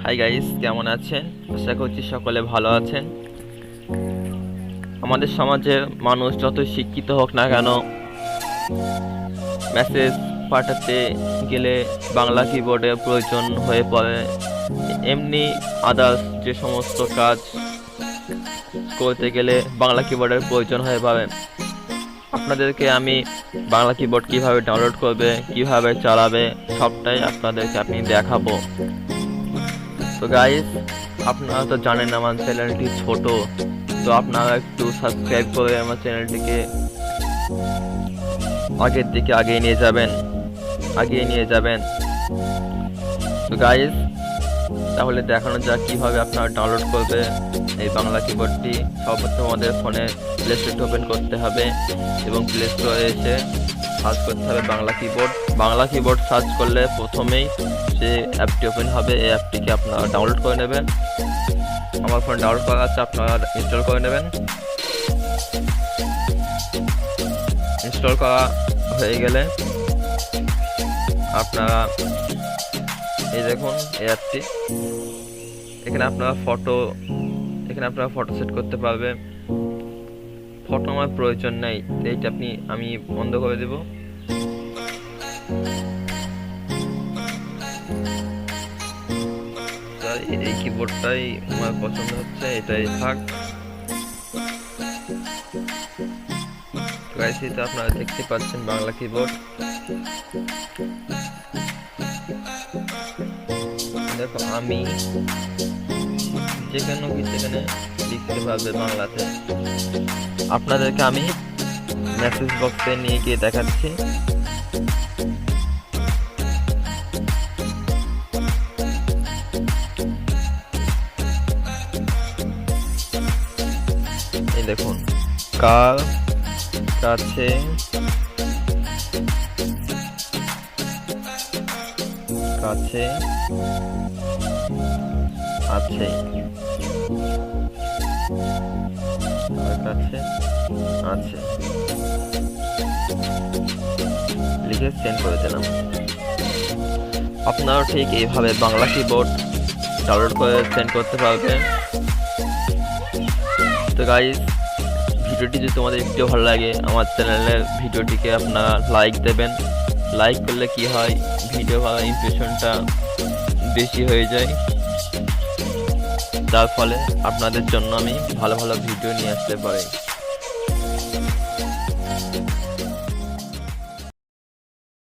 Hi guys, কেমন আছেন? আশা করছি সকলে ভালো আছেন। আমাদের সমাজের মানুষ যতই শিক্ষিত হোক না কেন, মেসেজ পাঠাতে গেলে বাংলা কিবোর্ডের প্রয়োজন হয়ে পড়ে। এমনি আদার্স যে সমস্ত কাজ করতে গেলে বাংলা কিবোর্ডের প্রয়োজন হয়ে পড়ে। আপনাদেরকে আমি বাংলা কিবোর্ড কিভাবে ডাউনলোড করবে, কিভাবে চালাবে, সবটাই আপনাদেরকে আমি দেখাবো। তো গাইস, আপনারা তো জানেন আমার চ্যানেলটি ছোট, তো আপনারা একটু সাবস্ক্রাইব করে আমার চ্যানেলটিকে আগের দিকে আগিয়ে নিয়ে যাবেন। তো গাইস, তাহলে দেখানো যাক কিভাবে আপনারা ডাউনলোড করবে এই বাংলা কিবোর্ডটি। সর্বপ্রথম আমাদের ফোনে প্লে স্টোর ওপেন করতে হবে এবং প্লে স্টোরে এসে সার্চ করতে হবে বাংলা কিবোর্ড সার্চ করলে প্রথমেই যে অ্যাপটি ওপেন হবে, এই অ্যাপটিকে আপনারা ডাউনলোড করে নেবেন। আমার ফোনে ডাউনলোড করা আছে, আপনারা ইনস্টল করে নেবেন। ইনস্টল করা হয়ে গেলে আপনারা এই দেখুন এই অ্যাপটি। এখানে আপনারা ফটো সেট করতে পারবে। ফটো আমার প্রয়োজন নেই, এইটা আমি বন্ধ করে দেব। এই কিবোর্ডটাই আমার পছন্দ হচ্ছে, এটাই থাক। গাইস, এটা আপনারা দেখতে পাচ্ছেন বাংলা কিবোর্ড। দেখো, আমি যেখানে লিখতে পারবে বাংলাতে। আপনাদেরকে আমি মেসেজ বক্সে নিয়ে গিয়ে দেখাচ্ছি। এই দেখুন, কার কাছে কাছে আছে, কাছে আছে লিখে সেন্ড করে দিলাম। আপনারা ঠিক এইভাবে বাংলা কিবোর্ড ডাউনলোড করে সেন্ড করতে পারবেন। তো গাইস, ভিডিওটি যদি তোমাদের একটু ভালো লাগে, আমার চ্যানেলের ভিডিওটিকে আপনারা লাইক দেবেন। লাইক করলে কি হয়, ভিডিও ভালো ইমপ্রেশনটা বেশি হয়ে যায়, যার ফলে আপনাদের জন্য আমি ভালো ভালো ভিডিও নিয়ে আসতে পারি।